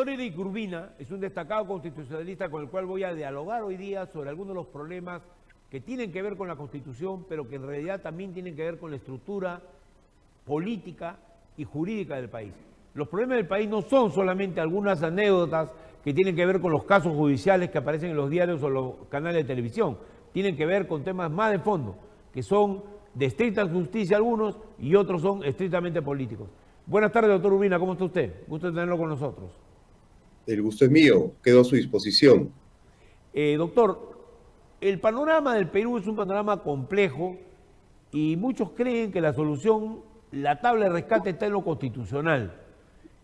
doctor Eric Urbina es un destacado constitucionalista con el cual voy a dialogar hoy día sobre algunos de los problemas que tienen que ver con la Constitución, pero que en realidad también tienen que ver con la estructura política y jurídica del país. Los problemas del país no son solamente algunas anécdotas que tienen que ver con los casos judiciales que aparecen en los diarios o los canales de televisión. Tienen que ver con temas más de fondo, que son de estricta justicia algunos y otros son estrictamente políticos. Buenas tardes, doctor Urbina, ¿cómo está usted? Gusto de tenerlo con nosotros. El gusto es mío, quedo a su disposición. Doctor, el panorama del Perú es un panorama complejo y muchos creen que la solución, la tabla de rescate está en lo constitucional.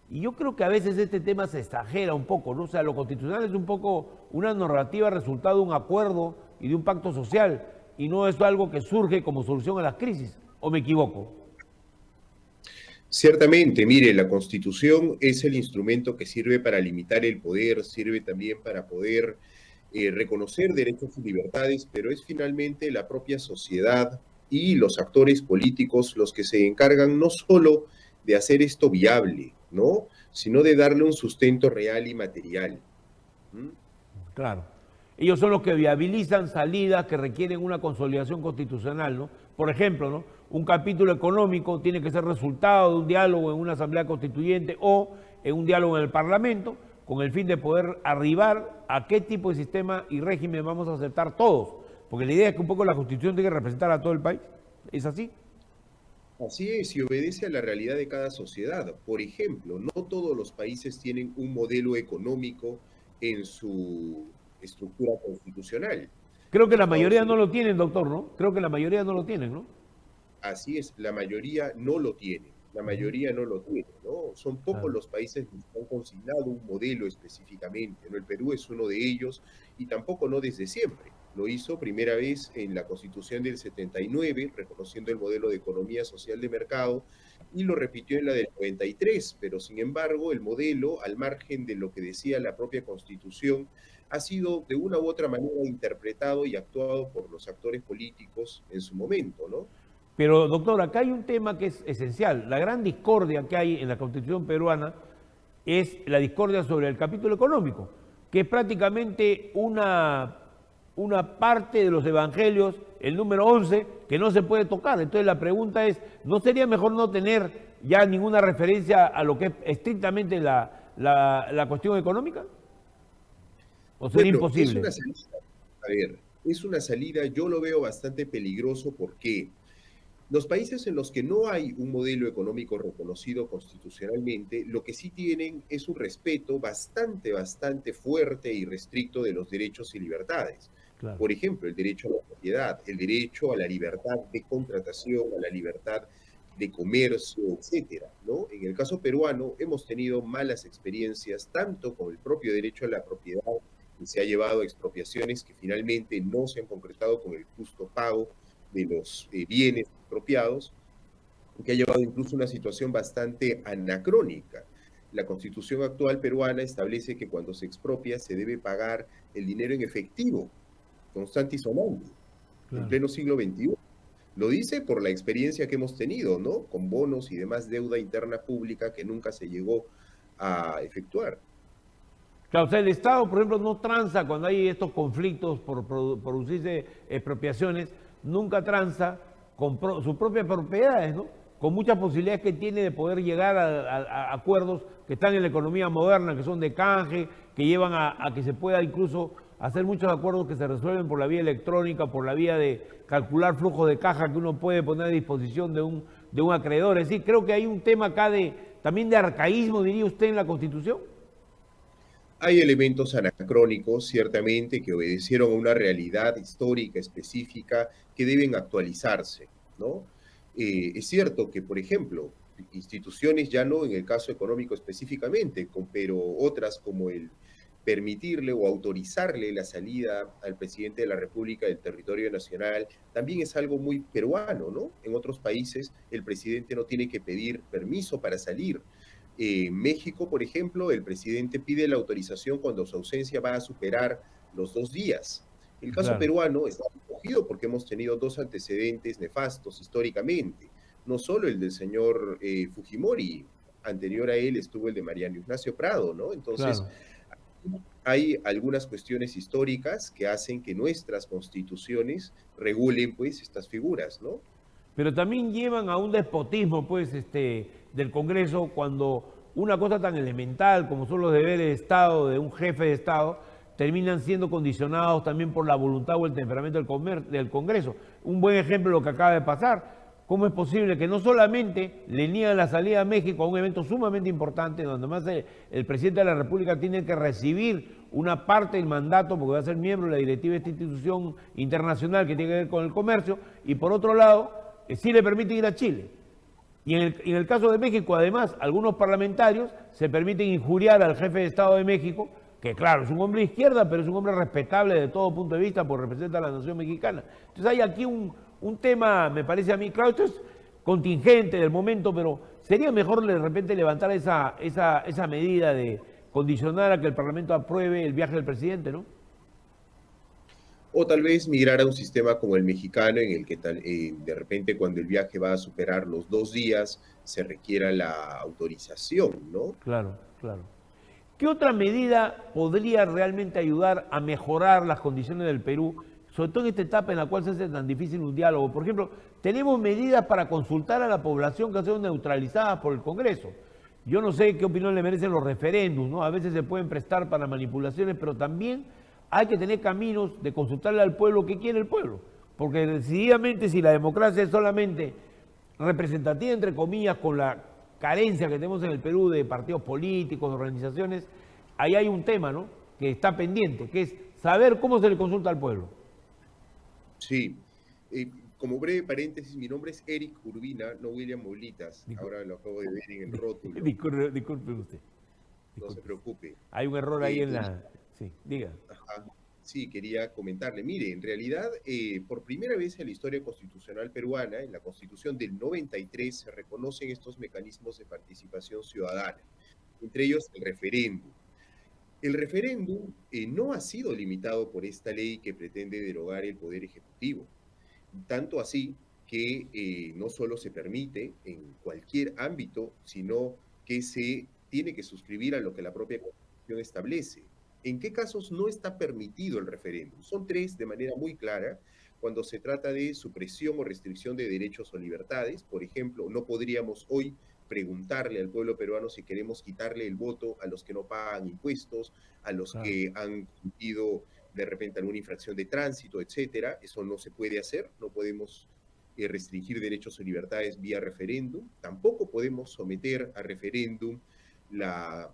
Y yo creo que a veces este tema se exagera un poco, ¿no? O sea, lo constitucional es un poco una narrativa resultado de un acuerdo y de un pacto social, y no es algo que surge como solución a las crisis, ¿o me equivoco? Ciertamente, mire, la Constitución es el instrumento que sirve para limitar el poder, sirve también para poder reconocer derechos y libertades, pero es finalmente la propia sociedad y los actores políticos los que se encargan no solo de hacer esto viable, ¿no? Sino de darle un sustento real y material. ¿Mm? Claro. Ellos son los que viabilizan salidas que requieren una consolidación constitucional, ¿no? Por ejemplo, ¿no? Un capítulo económico tiene que ser resultado de un diálogo en una asamblea constituyente o en un diálogo en el Parlamento, con el fin de poder arribar a qué tipo de sistema y régimen vamos a aceptar todos. Porque la idea es que un poco la Constitución tiene que representar a todo el país. ¿Es así? Así es, y obedece a la realidad de cada sociedad. Por ejemplo, no todos los países tienen un modelo económico en su estructura constitucional. Creo que la Estados mayoría no Unidos, lo tienen, doctor, ¿no? Creo que la mayoría no lo tienen, ¿no? así es, la mayoría no lo tiene. La Ujú. mayoría no lo tiene, ¿no? Son pocos Claro. los países que han consignado un modelo específicamente, ¿no? El Perú es uno de ellos y tampoco no desde siempre. Lo hizo primera vez en la Constitución del 79, reconociendo el modelo de economía social de mercado, y lo repitió en la del 93, pero sin embargo el modelo, al margen de lo que decía la propia Constitución, ha sido de una u otra manera interpretado y actuado por los actores políticos en su momento, ¿no? Pero, doctor, acá hay un tema que es esencial. La gran discordia que hay en la Constitución peruana es la discordia sobre el capítulo económico, que es prácticamente una parte de los evangelios, el número 11, que no se puede tocar. Entonces la pregunta es, ¿no sería mejor no tener ya ninguna referencia a lo que es estrictamente la cuestión económica? ¿O sería Bueno, es imposible? una salida, a ver, es una salida, yo lo veo bastante peligroso porque los países en los que no hay un modelo económico reconocido constitucionalmente, lo que sí tienen es un respeto bastante fuerte y restricto de los derechos y libertades. Claro. Por ejemplo, el derecho a la propiedad, el derecho a la libertad de contratación, a la libertad de comercio, etcétera, ¿no? En el caso peruano hemos tenido malas experiencias tanto con el propio derecho a la propiedad, que se ha llevado a expropiaciones que finalmente no se han concretado con el justo pago de los bienes expropiados, que ha llevado incluso a una situación bastante anacrónica. La constitución actual peruana establece que cuando se expropia se debe pagar el dinero en efectivo, constante y sonante, en Claro. pleno siglo XXI. Lo dice por la experiencia que hemos tenido, ¿no? Con bonos y demás deuda interna pública que nunca se llegó a efectuar. Claro, o sea, el Estado, por ejemplo, no transa cuando hay estos conflictos por producirse expropiaciones, nunca transa con sus propias propiedades, ¿no? Con muchas posibilidades que tiene de poder llegar a acuerdos que están en la economía moderna, que son de canje, que llevan a que se pueda incluso hacer muchos acuerdos que se resuelven por la vía electrónica, por la vía de calcular flujo de caja que uno puede poner a disposición de un acreedor. Es decir, creo que hay un tema acá también de arcaísmo, diría usted, en la Constitución. Hay elementos anacrónicos, ciertamente, que obedecieron a una realidad histórica específica que deben actualizarse, ¿no? Es cierto que, por ejemplo, instituciones, ya no en el caso económico específicamente, pero otras como el permitirle o autorizarle la salida al presidente de la República del territorio nacional, también es algo muy peruano, ¿no? En otros países el presidente no tiene que pedir permiso para salir. En México, por ejemplo, el presidente pide la autorización cuando su ausencia va a superar los 2 días. El caso Claro. peruano está recogido porque hemos tenido dos antecedentes nefastos históricamente. No solo el del señor Fujimori anterior a él estuvo el de Mariano Ignacio Prado, ¿no? Entonces, Claro. hay algunas cuestiones históricas que hacen que nuestras constituciones regulen, pues, estas figuras, ¿no? Pero también llevan a un despotismo, pues, del Congreso cuando una cosa tan elemental como son los deberes de Estado, de un jefe de Estado, terminan siendo condicionados también por la voluntad o el temperamento del Congreso. Un buen ejemplo es lo que acaba de pasar. ¿Cómo es posible que no solamente le niegan la salida a México a un evento sumamente importante, donde más el presidente de la República tiene que recibir una parte del mandato, porque va a ser miembro de la directiva de esta institución internacional que tiene que ver con el comercio, y por otro lado, sí le permite ir a Chile? Y en el caso de México, además, algunos parlamentarios se permiten injuriar al jefe de Estado de México, que claro, es un hombre de izquierda, pero es un hombre respetable de todo punto de vista, porque representa a la nación mexicana. Entonces hay aquí un tema, me parece a mí, claro, esto es contingente del momento, pero sería mejor de repente levantar esa medida de condicionar a que el Parlamento apruebe el viaje del presidente, ¿no? O tal vez migrar a un sistema como el mexicano, en el que de repente cuando el viaje va a superar los 2 días, se requiera la autorización, ¿no? Claro, claro. ¿Qué otra medida podría realmente ayudar a mejorar las condiciones del Perú, sobre todo en esta etapa en la cual se hace tan difícil un diálogo? Por ejemplo, tenemos medidas para consultar a la población que han sido neutralizadas por el Congreso. Yo no sé qué opinión le merecen los referéndums, ¿no? A veces se pueden prestar para manipulaciones, pero también hay que tener caminos de consultarle al pueblo qué quiere el pueblo. Porque decididamente si la democracia es solamente representativa, entre comillas, con la carencia que tenemos en el Perú de partidos políticos, de organizaciones, ahí hay un tema, ¿no?, que está pendiente, que es saber cómo se le consulta al pueblo. Sí. Como breve paréntesis, mi nombre es Eric Urbina, no William Molitas. Discul- Ahora lo acabo de ver en el rótulo. Disculpe usted. No se Disculpe. preocupe. Hay un error ahí en Y la... Sí, diga. ajá, sí, quería comentarle. Mire, en realidad, por primera vez en la historia constitucional peruana, en la Constitución del 93, se reconocen estos mecanismos de participación ciudadana, entre ellos el referéndum. El referéndum no ha sido limitado por esta ley que pretende derogar el poder ejecutivo, tanto así que no solo se permite en cualquier ámbito, sino que se tiene que suscribir a lo que la propia Constitución establece. ¿En qué casos no está permitido el referéndum? Son tres de manera muy clara. Cuando se trata de supresión o restricción de derechos o libertades, por ejemplo, no podríamos hoy preguntarle al pueblo peruano si queremos quitarle el voto a los que no pagan impuestos, a los Claro. que han cometido de repente alguna infracción de tránsito, etcétera. Eso no se puede hacer, no podemos restringir derechos o libertades vía referéndum, tampoco podemos someter a referéndum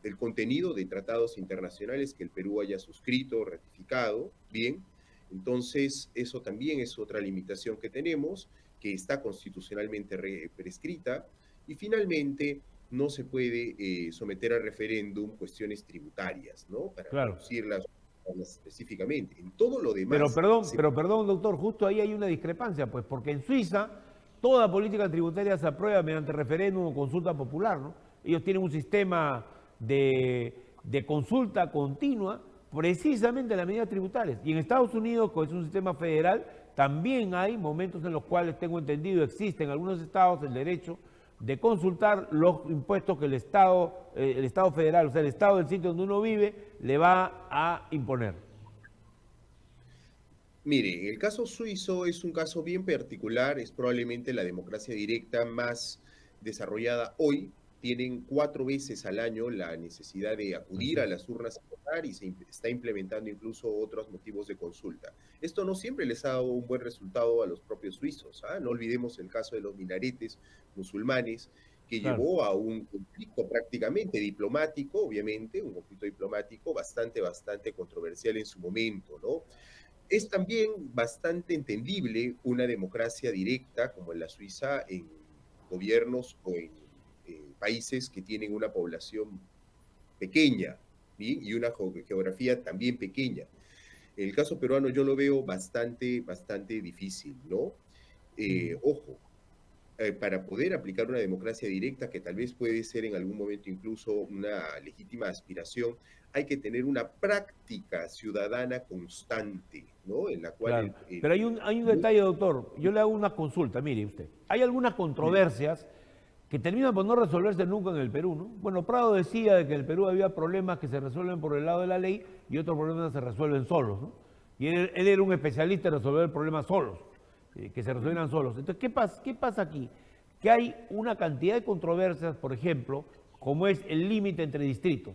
el contenido de tratados internacionales que el Perú haya suscrito o ratificado. Bien, entonces eso también es otra limitación que tenemos, que está constitucionalmente prescrita. Y finalmente, no se puede someter a referéndum cuestiones tributarias, ¿no? Para Claro. reducirlas específicamente. En todo lo Pero demás, perdón, doctor, justo ahí hay una discrepancia, pues, porque en Suiza toda política tributaria se aprueba mediante referéndum o consulta popular, ¿no? Ellos tienen un sistema de consulta continua precisamente en las medidas tributarias. Y en Estados Unidos, que es un sistema federal, también hay momentos en los cuales, tengo entendido, existe en algunos estados el derecho de consultar los impuestos que el Estado federal, o sea, el Estado del sitio donde uno vive, le va a imponer. mire, el caso suizo es un caso bien particular, es probablemente la democracia directa más desarrollada hoy. Tienen 4 veces al año la necesidad de Así acudir a es. las urnas a votar y se está implementando incluso otros motivos de consulta. Esto no siempre les ha dado un buen resultado a los propios suizos, ¿ah? No olvidemos el caso de los minaretes musulmanes, que Claro. llevó a un conflicto prácticamente diplomático, obviamente, un conflicto diplomático bastante controversial en su momento, ¿no? Es también bastante entendible una democracia directa como en la Suiza en gobiernos o en países que tienen una población pequeña, ¿sí?, y una geografía también pequeña. En el caso peruano yo lo veo bastante difícil, ¿no? Ojo, para poder aplicar una democracia directa, que tal vez puede ser en algún momento incluso una legítima aspiración, hay que tener una práctica ciudadana constante, ¿no? En la cual Claro, pero hay un detalle, doctor. Yo le hago una consulta, mire usted. Hay algunas controversias que termina por no resolverse nunca en el Perú, ¿no? Bueno, Prado decía de que en el Perú había problemas que se resuelven por el lado de la ley y otros problemas se resuelven solos, ¿no? Y él era un especialista en resolver problemas solos, que se resuelvan solos. Entonces, ¿qué pasa aquí? Que hay una cantidad de controversias, por ejemplo, como es el límite entre distritos.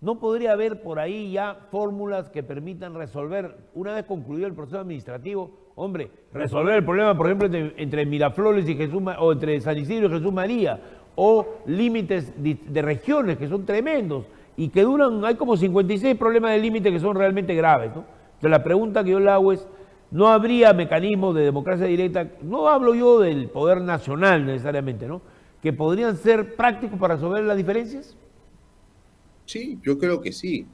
¿No podría haber por ahí ya fórmulas que permitan resolver, una vez concluido el proceso administrativo, hombre, resolver el problema, por ejemplo, entre Miraflores y Jesús, o entre San Isidro y Jesús María, o límites de regiones que son tremendos y que duran, hay como 56 problemas de límite que son realmente graves, ¿no? Entonces la pregunta que yo le hago es, ¿no habría mecanismos de democracia directa? No hablo yo del poder nacional necesariamente, ¿no? Que podrían ser prácticos para resolver las diferencias. Sí, yo creo que sí.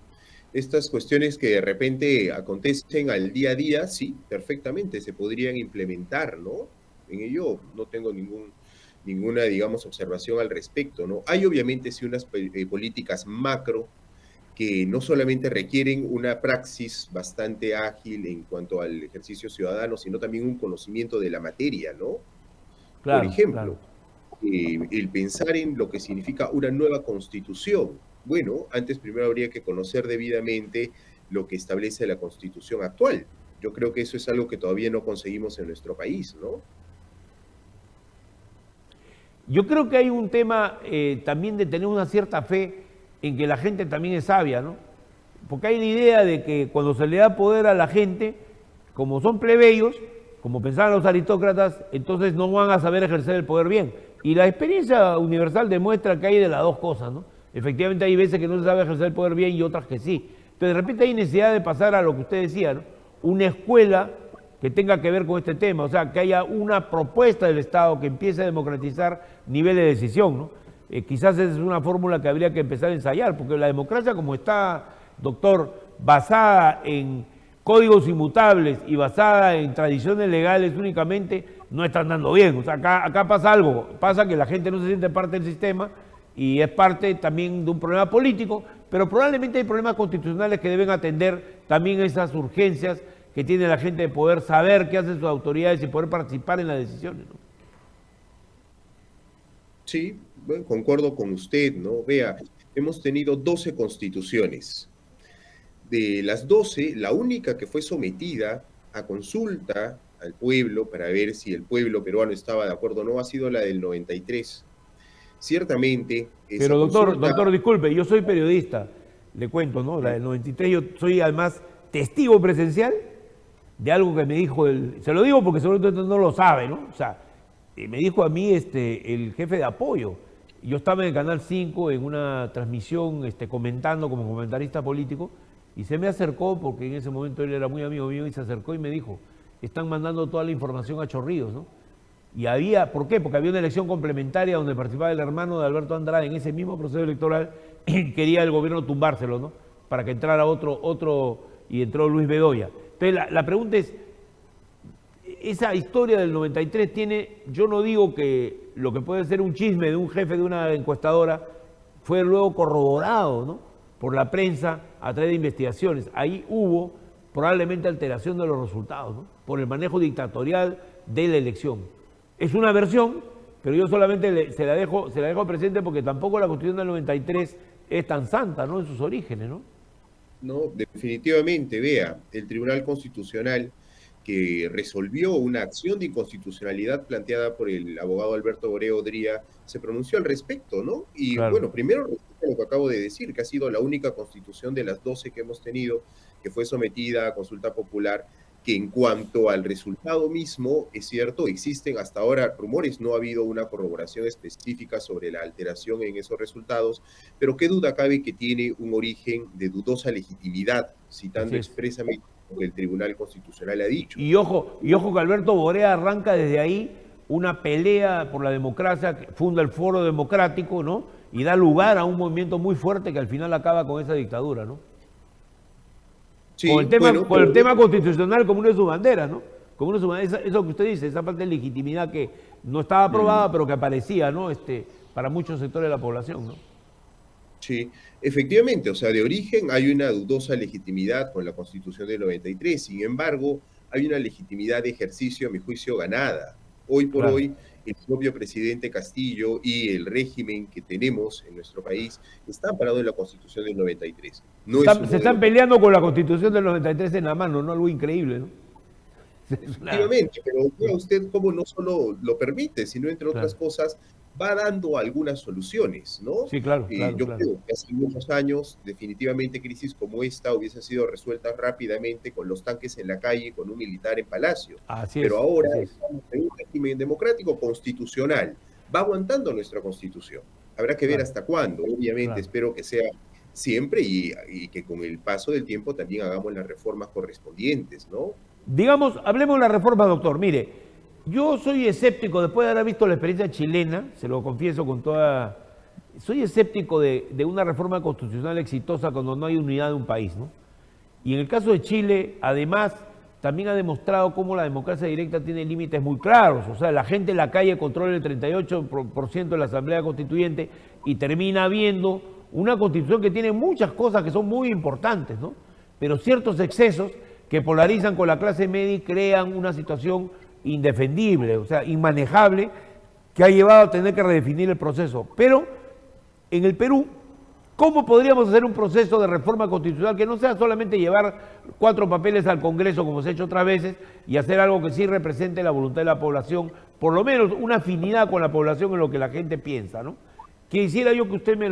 Estas cuestiones que de repente acontecen al día a día, sí, perfectamente se podrían implementar, ¿no? En ello no tengo ninguna, digamos, observación al respecto, ¿no? Hay obviamente sí unas políticas macro que no solamente requieren una praxis bastante ágil en cuanto al ejercicio ciudadano, sino también un conocimiento de la materia, ¿no? Por Claro, ejemplo, claro. el pensar en lo que significa una nueva constitución. Bueno, antes primero habría que conocer debidamente lo que establece la constitución actual. Yo creo que eso es algo que todavía no conseguimos en nuestro país, ¿no? Yo creo que hay un tema también de tener una cierta fe en que la gente también es sabia, ¿no? Porque hay la idea de que cuando se le da poder a la gente, como son plebeyos, como pensaban los aristócratas, entonces no van a saber ejercer el poder bien. Y la experiencia universal demuestra que hay de las dos cosas, ¿no? Efectivamente hay veces que no se sabe ejercer el poder bien y otras que sí. Entonces de repente hay necesidad de pasar a lo que usted decía, ¿no? Una escuela que tenga que ver con este tema, o sea, que haya una propuesta del Estado que empiece a democratizar niveles de decisión, ¿no? Quizás esa es una fórmula que habría que empezar a ensayar, porque la democracia como está, doctor, basada en códigos inmutables y basada en tradiciones legales únicamente, no está andando bien. O sea, acá pasa algo, pasa que la gente no se siente parte del sistema y es parte también de un problema político, pero probablemente hay problemas constitucionales que deben atender también esas urgencias que tiene la gente de poder saber qué hacen sus autoridades y poder participar en las decisiones, ¿no? Sí, bueno, concuerdo con usted, ¿no? Vea, hemos tenido 12 constituciones. De las 12, la única que fue sometida a consulta al pueblo para ver si el pueblo peruano estaba de acuerdo o no ha sido la del 93. Ciertamente, esa Pero consulta... doctor, disculpe, yo soy periodista, le cuento, ¿no? La del 93, yo soy además testigo presencial de algo que me dijo se lo digo porque seguramente no lo sabe, ¿no? O sea, me dijo a mí el jefe de apoyo. Yo estaba en el Canal 5 en una transmisión comentando como comentarista político y se me acercó, porque en ese momento él era muy amigo mío, y se acercó y me dijo, están mandando toda la información a Chorrillos, ¿no? Y había, ¿por qué? Porque había una elección complementaria donde participaba el hermano de Alberto Andrade en ese mismo proceso electoral y quería el gobierno tumbárselo, ¿no? Para que entrara otro y entró Luis Bedoya. Entonces la pregunta es, esa historia del 93 tiene, yo no digo que lo que puede ser un chisme de un jefe de una encuestadora fue luego corroborado, ¿no? Por la prensa a través de investigaciones. Ahí hubo probablemente alteración de los resultados, ¿no? Por el manejo dictatorial de la elección. Es una versión, pero yo solamente se la dejo presente porque tampoco la Constitución del 93 es tan santa, ¿no? En sus orígenes, ¿no? No, definitivamente, vea, el Tribunal Constitucional que resolvió una acción de inconstitucionalidad planteada por el abogado Alberto Boreo Odría, se pronunció al respecto, ¿no? Y Claro. bueno, primero lo que acabo de decir, que ha sido la única constitución de las 12 que hemos tenido que fue sometida a consulta popular, que en cuanto al resultado mismo, es cierto, existen hasta ahora rumores, no ha habido una corroboración específica sobre la alteración en esos resultados, pero qué duda cabe que tiene un origen de dudosa legitimidad, Así citando es. expresamente lo que el Tribunal Constitucional ha dicho. Y ojo que Alberto Borea arranca desde ahí una pelea por la democracia, que funda el Foro Democrático, ¿no? Y da lugar a un movimiento muy fuerte que al final acaba con esa dictadura, ¿no? Sí, bueno, Con el pero tema constitucional como una de sus banderas, ¿no? Como una de sus banderas, eso que usted dice, esa parte de legitimidad que no estaba aprobada, pero que aparecía, ¿no? Para muchos sectores de la población, ¿no? sí, efectivamente, o sea, de origen hay una dudosa legitimidad con la Constitución del 93, sin embargo, hay una legitimidad de ejercicio, a mi juicio, ganada. Hoy por claro. hoy, el propio presidente Castillo y el régimen que tenemos en nuestro país están parados en la Constitución del 93. No es un Se modelo están peleando con la Constitución del 93 en la mano, ¿no? Algo increíble, ¿no? Es una... efectivamente, pero vea usted cómo no solo lo permite, sino entre otras Claro. cosas va dando algunas soluciones, ¿no? Sí, claro, claro, Yo claro. creo que hace muchos años definitivamente crisis como esta hubiesen sido resueltas rápidamente con los tanques en la calle, con un militar en palacio, Así pero es, ahora así es. estamos en un régimen democrático constitucional, va aguantando nuestra constitución. Habrá que ver Claro, hasta cuándo, obviamente claro. espero que sea siempre y que con el paso del tiempo también hagamos las reformas correspondientes, ¿no? Digamos, hablemos de la reforma, doctor. Mire, yo soy escéptico, después de haber visto la experiencia chilena, se lo confieso con toda... Soy escéptico de una reforma constitucional exitosa cuando no hay unidad de un país, ¿no? Y en el caso de Chile, además, también ha demostrado cómo la democracia directa tiene límites muy claros. O sea, la gente en la calle controla el 38% de la Asamblea Constituyente y termina viendo una constitución que tiene muchas cosas que son muy importantes, ¿no? Pero ciertos excesos que polarizan con la clase media y crean una situación indefendible, o sea, inmanejable, que ha llevado a tener que redefinir el proceso. Pero en el Perú, ¿cómo podríamos hacer un proceso de reforma constitucional que no sea solamente llevar 4 papeles al Congreso, como se ha hecho otras veces, y hacer algo que sí represente la voluntad de la población, por lo menos una afinidad con la población en lo que la gente piensa, ¿no? Quisiera yo que usted me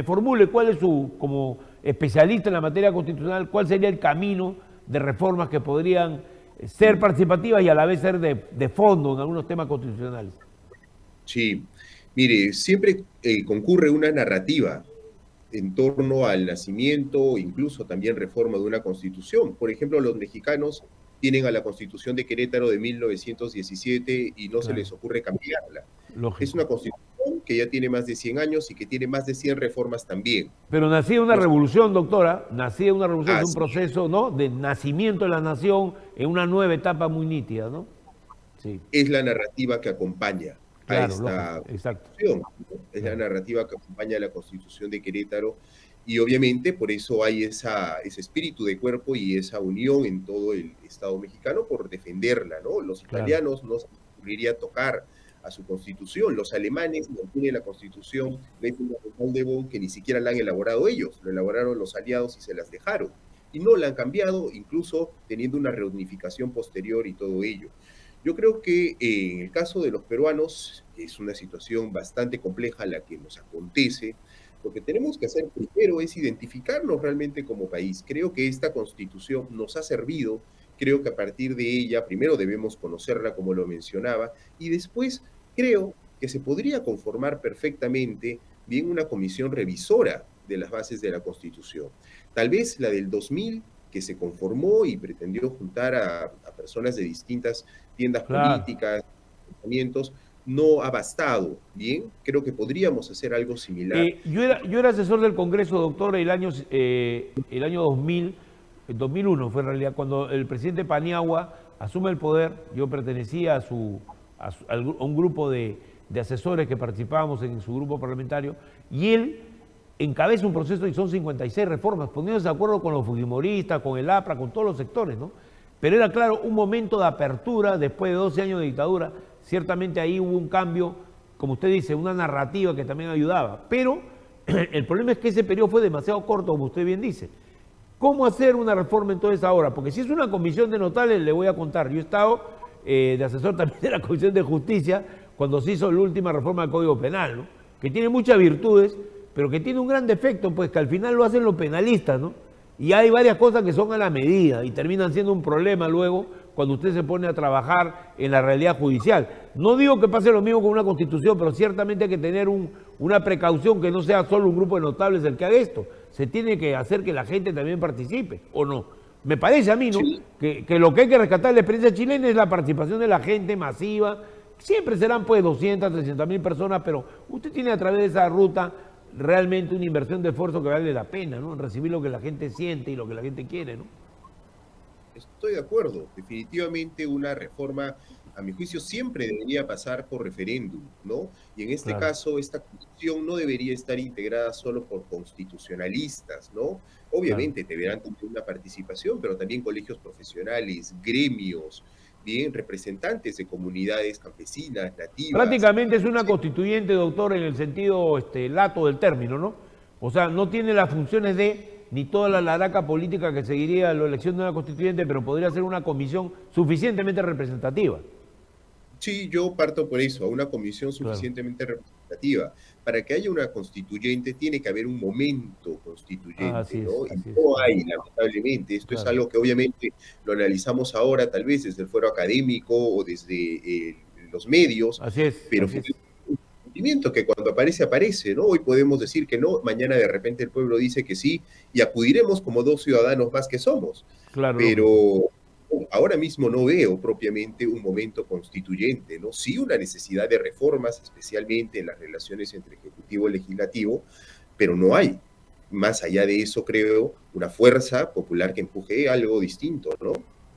formule cuál es su, como especialista en la materia constitucional, cuál sería el camino de reformas que podrían ser participativas y a la vez ser de fondo en algunos temas constitucionales. Sí, mire, siempre concurre una narrativa en torno al nacimiento, incluso también reforma de una constitución. Por ejemplo, los mexicanos tienen a la Constitución de Querétaro de 1917 y no se Claro, les ocurre cambiarla. Es lógico. una constitución que ya tiene más de 100 años y que tiene más de 100 reformas también. Pero nacía una Nos, revolución, doctora, nacía una revolución, es un así proceso, ¿no?, de nacimiento de la nación en una nueva etapa muy nítida, ¿no? Sí, es la narrativa que acompaña a claro, lógico, esta exacto, constitución, ¿no? Es la claro, narrativa que acompaña a la constitución de Querétaro y obviamente por eso hay ese espíritu de cuerpo y esa unión en todo el Estado mexicano por defenderla, ¿no? Los claro, italianos no se les ocurriría tocar a su constitución, los alemanes mantienen la constitución ley fundamental de Bonn que ni siquiera la han elaborado ellos, lo elaboraron los aliados y se las dejaron. Y no la han cambiado, incluso teniendo una reunificación posterior y todo ello. Yo creo que en el caso de los peruanos es una situación bastante compleja la que nos acontece. Lo que tenemos que hacer primero es identificarnos realmente como país. Creo que esta constitución nos ha servido, creo que a partir de ella primero debemos conocerla como lo mencionaba y después creo que se podría conformar perfectamente bien una comisión revisora de las bases de la constitución. Tal vez la del 2000 que se conformó y pretendió juntar a personas de distintas tiendas claro. políticas, pensamientos, no ha bastado. Bien, creo que podríamos hacer algo similar. Yo era asesor del Congreso, doctor, el año 2000, el 2001 fue en realidad, cuando el presidente Paniagua asume el poder, yo pertenecía a un grupo de asesores que participábamos en su grupo parlamentario, y él encabeza un proceso y son 56 reformas, poniéndose de acuerdo con los fujimoristas, con el APRA, con todos los sectores, ¿no? Pero era claro un momento de apertura después de 12 años de dictadura. Ciertamente ahí hubo un cambio, como usted dice, una narrativa que también ayudaba. Pero el problema es que ese periodo fue demasiado corto, como usted bien dice. ¿Cómo hacer una reforma entonces ahora? Porque si es una comisión de notables, le voy a contar. Yo he estado de asesor también de la Comisión de Justicia cuando se hizo la última reforma del Código Penal, ¿no? Que tiene muchas virtudes, pero que tiene un gran defecto, pues que al final lo hacen los penalistas, ¿no? Y hay varias cosas que son a la medida y terminan siendo un problema luego cuando usted se pone a trabajar en la realidad judicial. No digo que pase lo mismo con una constitución, pero ciertamente hay que tener una precaución que no sea solo un grupo de notables el que haga esto. Se tiene que hacer que la gente también participe, ¿o no? Me parece a mí, ¿no? Sí, Que lo que hay que rescatar de la experiencia chilena es la participación de la gente masiva. Siempre serán pues 200, 300.000 personas, pero usted tiene a través de esa ruta realmente una inversión de esfuerzo que vale la pena, ¿no? En recibir lo que la gente siente y lo que la gente quiere, ¿no? estoy de acuerdo. Definitivamente una reforma, a mi juicio, siempre debería pasar por referéndum, ¿no? Y en este Claro, caso, esta comisión no debería estar integrada solo por constitucionalistas, ¿no? claro, Obviamente deberán tener una participación, pero también colegios profesionales, gremios, bien, representantes de comunidades campesinas, nativas. Prácticamente es una constituyente, doctor, en el sentido lato del término, ¿no? O sea, no tiene las funciones de ni toda la laraca política que seguiría la elección de una constituyente, pero podría ser una comisión suficientemente representativa. Sí, yo parto por eso, a una comisión Claro. suficientemente representativa. Para que haya una constituyente tiene que haber un momento Ah, constituyente, ¿no? Y no claro, hay, lamentablemente. Esto es claro. algo que obviamente lo analizamos ahora, tal vez desde el fuero académico o desde los medios, Así es, pero así es. un sentimiento que cuando aparece, aparece, ¿no? Hoy podemos decir que no, mañana de repente el pueblo dice que sí, y acudiremos como dos ciudadanos más que somos. Claro, lógico. Pero ahora mismo no veo propiamente un momento constituyente, ¿no? Sí una necesidad de reformas, especialmente en las relaciones entre Ejecutivo y Legislativo, pero no hay, más allá de eso, creo, una fuerza popular que empuje algo distinto, ¿no?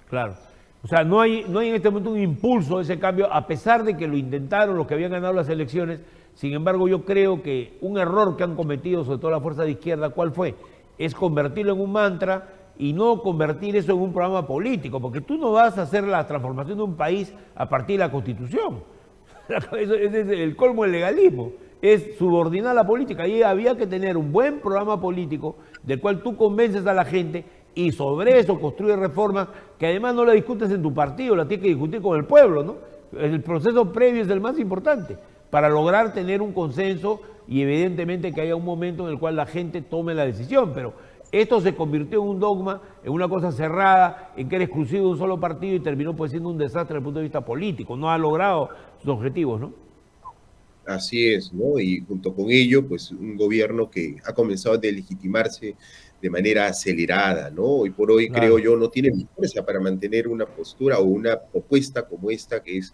Claro. O sea, no hay en este momento un impulso de ese cambio, a pesar de que lo intentaron los que habían ganado las elecciones. Sin embargo, yo creo que un error que han cometido, sobre todo la fuerza de izquierda, ¿cuál fue? Es convertirlo en un mantra y no convertir eso en un programa político, porque tú no vas a hacer la transformación de un país a partir de la Constitución. Ese es el colmo del legalismo, es subordinar la política. Y había que tener un buen programa político del cual tú convences a la gente y sobre eso construyes reformas que además no la discutes en tu partido, la tienes que discutir con el pueblo, ¿no? El proceso previo es el más importante para lograr tener un consenso y evidentemente que haya un momento en el cual la gente tome la decisión, pero esto se convirtió en un dogma, en una cosa cerrada, en que era exclusivo de un solo partido y terminó pues siendo un desastre desde el punto de vista político. No ha logrado sus objetivos, ¿no? Así es, ¿no? Y junto con ello, pues un gobierno que ha comenzado a delegitimarse de manera acelerada, ¿no? Hoy por hoy, creo Claro, yo, no tiene fuerza para mantener una postura o una propuesta como esta que es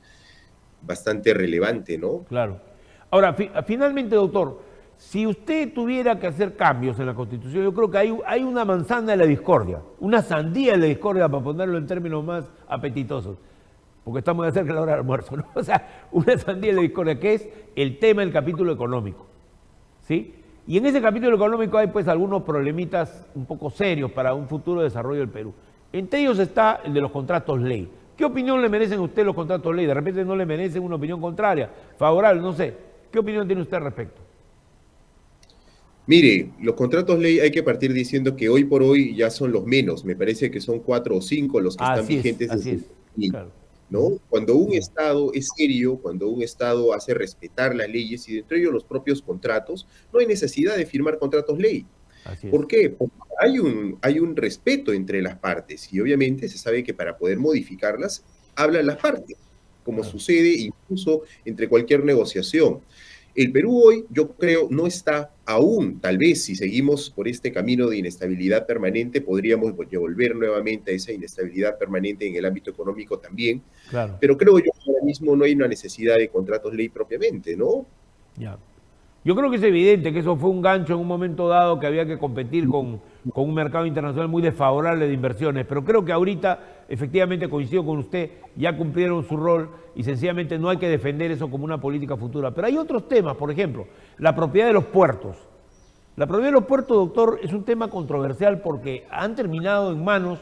bastante relevante, ¿no? claro. Ahora, finalmente, doctor, si usted tuviera que hacer cambios en la Constitución, yo creo que hay una manzana de la discordia, una sandía de la discordia, para ponerlo en términos más apetitosos, porque estamos de cerca de la hora del almuerzo, ¿no? O sea, una sandía de la discordia, que es el tema del capítulo económico, ¿sí? Y en ese capítulo económico hay pues algunos problemitas un poco serios para un futuro desarrollo del Perú. Entre ellos está el de los contratos ley. ¿Qué opinión le merecen a usted los contratos ley? De repente no le merecen una opinión contraria, favorable, no sé. ¿Qué opinión tiene usted al respecto? Mire, los contratos ley hay que partir diciendo que hoy por hoy ya son los menos. Me parece que son 4 o 5 los que están vigentes Así desde el es, 2000, claro. ¿no? Cuando un Estado es serio, cuando un Estado hace respetar las leyes y dentro de ellos los propios contratos, no hay necesidad de firmar contratos ley. Así es. ¿Por qué? Porque hay un respeto entre las partes y obviamente se sabe que para poder modificarlas hablan las partes, como Claro. sucede incluso entre cualquier negociación. El Perú hoy, yo creo, no está aún, tal vez si seguimos por este camino de inestabilidad permanente, podríamos volver nuevamente a esa inestabilidad permanente en el ámbito económico también, Claro. pero creo yo que ahora mismo no hay una necesidad de contratos ley propiamente, ¿no? Ya. Yo creo que es evidente que eso fue un gancho en un momento dado que había que competir con un mercado internacional muy desfavorable de inversiones, pero creo que ahorita, efectivamente coincido con usted, ya cumplieron su rol y sencillamente no hay que defender eso como una política futura. Pero hay otros temas, por ejemplo, la propiedad de los puertos. La propiedad de los puertos, doctor, es un tema controversial porque han terminado en manos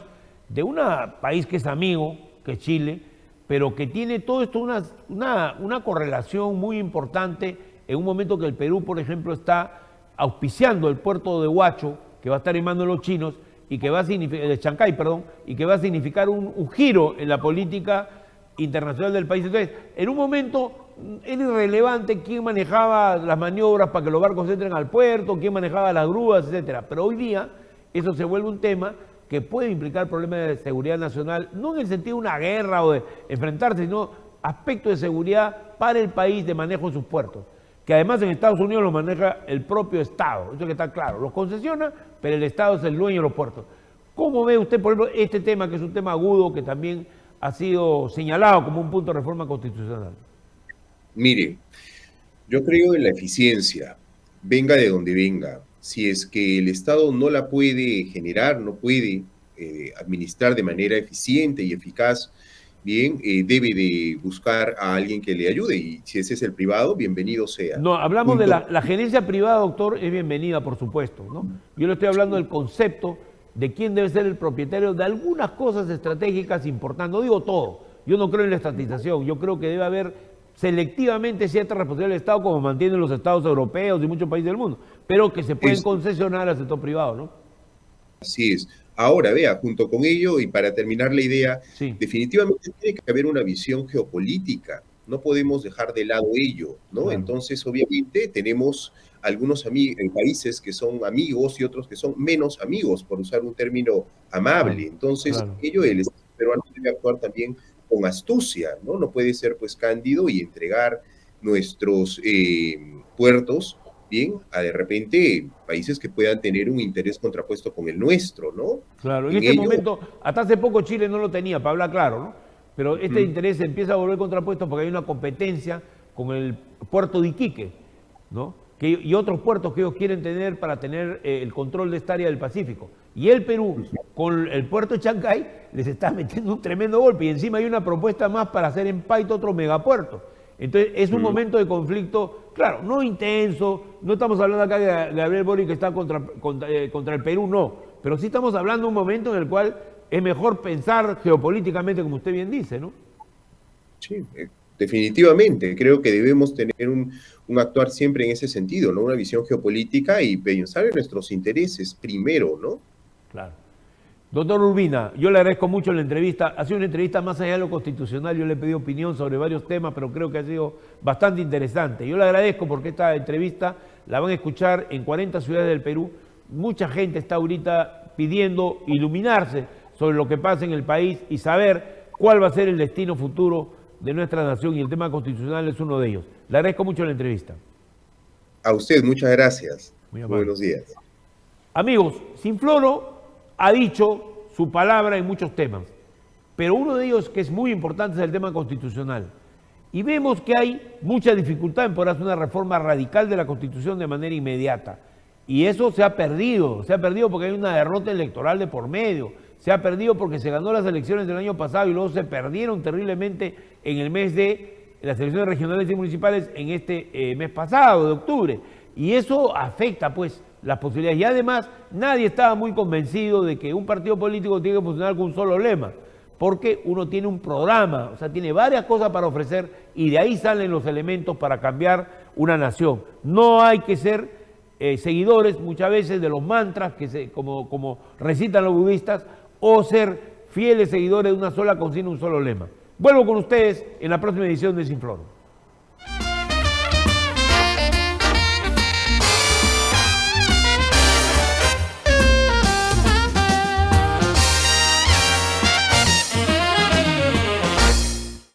de un país que es amigo, que es Chile, pero que tiene todo esto una correlación muy importante en un momento que el Perú, por ejemplo, está auspiciando el puerto de Huacho, que va a estar en manos de los chinos, y que va a significar, de Chancay, perdón, y que va a significar un giro en la política internacional del país. Entonces, en un momento era irrelevante quién manejaba las maniobras para que los barcos entren al puerto, quién manejaba las grúas, etcétera. Pero hoy día eso se vuelve un tema que puede implicar problemas de seguridad nacional, no en el sentido de una guerra o de enfrentarse, sino aspectos de seguridad para el país de manejo en sus puertos, que además en Estados Unidos lo maneja el propio Estado, eso que está claro, los concesiona, pero el Estado es el dueño de los puertos. ¿Cómo ve usted, por ejemplo, este tema, que es un tema agudo, que también ha sido señalado como un punto de reforma constitucional? Mire, yo creo en la eficiencia, venga de donde venga. Si es que el Estado no la puede generar, no puede administrar de manera eficiente y eficaz, bien, debe de buscar a alguien que le ayude y si ese es el privado, bienvenido sea. No, hablamos de Junto, la gerencia privada, doctor, es bienvenida, por supuesto, ¿no? Yo le estoy hablando del concepto de quién debe ser el propietario de algunas cosas estratégicas importantes, no digo todo. Yo no creo en la estatización, yo creo que debe haber selectivamente cierta responsabilidad del Estado, como mantienen los estados europeos y muchos países del mundo, pero que se pueden concesionar al sector privado, ¿no? Así es. Ahora, vea, junto con ello, y para terminar la idea, Sí, definitivamente tiene que haber una visión geopolítica. No podemos dejar de lado ello, ¿no? claro, Entonces, obviamente, tenemos algunos países que son amigos y otros que son menos amigos, por usar un término claro, amable. Entonces, claro. ello el Estado peruano debe actuar también con astucia, ¿no? No puede ser, pues, cándido y entregar nuestros puertos bien, a de repente países que puedan tener un interés contrapuesto con el nuestro, ¿no? Claro, en En este ello, momento, hasta hace poco Chile no lo tenía, para hablar claro, ¿no? Pero este ujú, interés se empieza a volver contrapuesto porque hay una competencia con el puerto de Iquique, ¿no? Y otros puertos que ellos quieren tener para tener el control de esta área del Pacífico. Y el Perú, con el puerto de Chancay, les está metiendo un tremendo golpe. Y encima hay una propuesta más para hacer en Paito otro megapuerto. Entonces es un ujú. momento de conflicto, claro, no intenso, no estamos hablando acá de Gabriel Boric que está contra el Perú, no, pero sí estamos hablando de un momento en el cual es mejor pensar geopolíticamente, como usted bien dice, ¿no? Sí, definitivamente. Creo que debemos tener un actuar siempre en ese sentido, ¿no? Una visión geopolítica y pensar en nuestros intereses primero, ¿no? Claro. Doctor Urbina, yo le agradezco mucho la entrevista. Ha sido una entrevista más allá de lo constitucional. Yo le he pedido opinión sobre varios temas, pero creo que ha sido bastante interesante. Yo le agradezco porque esta entrevista la van a escuchar en 40 ciudades del Perú. Mucha gente está ahorita pidiendo iluminarse sobre lo que pasa en el país y saber cuál va a ser el destino futuro de nuestra nación, y el tema constitucional es uno de ellos. Le agradezco mucho la entrevista. A usted, muchas gracias. Muy Muy amable. buenos días. Amigos, Sinfloro ha dicho su palabra en muchos temas, pero uno de ellos que es muy importante es el tema constitucional. Y vemos que hay mucha dificultad en poder hacer una reforma radical de la Constitución de manera inmediata. Y eso se ha perdido porque hay una derrota electoral de por medio, se ha perdido porque se ganó las elecciones del año pasado y luego se perdieron terriblemente en el mes de las elecciones regionales y municipales en este mes pasado, de octubre. Y eso afecta pues las posibilidades. Y además nadie estaba muy convencido de que un partido político tiene que funcionar con un solo lema, porque uno tiene un programa, o sea, tiene varias cosas para ofrecer y de ahí salen los elementos para cambiar una nación. No hay que ser seguidores muchas veces de los mantras como recitan los budistas, o ser fieles seguidores de una sola consigna, un solo lema. Vuelvo con ustedes en la próxima edición de Sinfloro.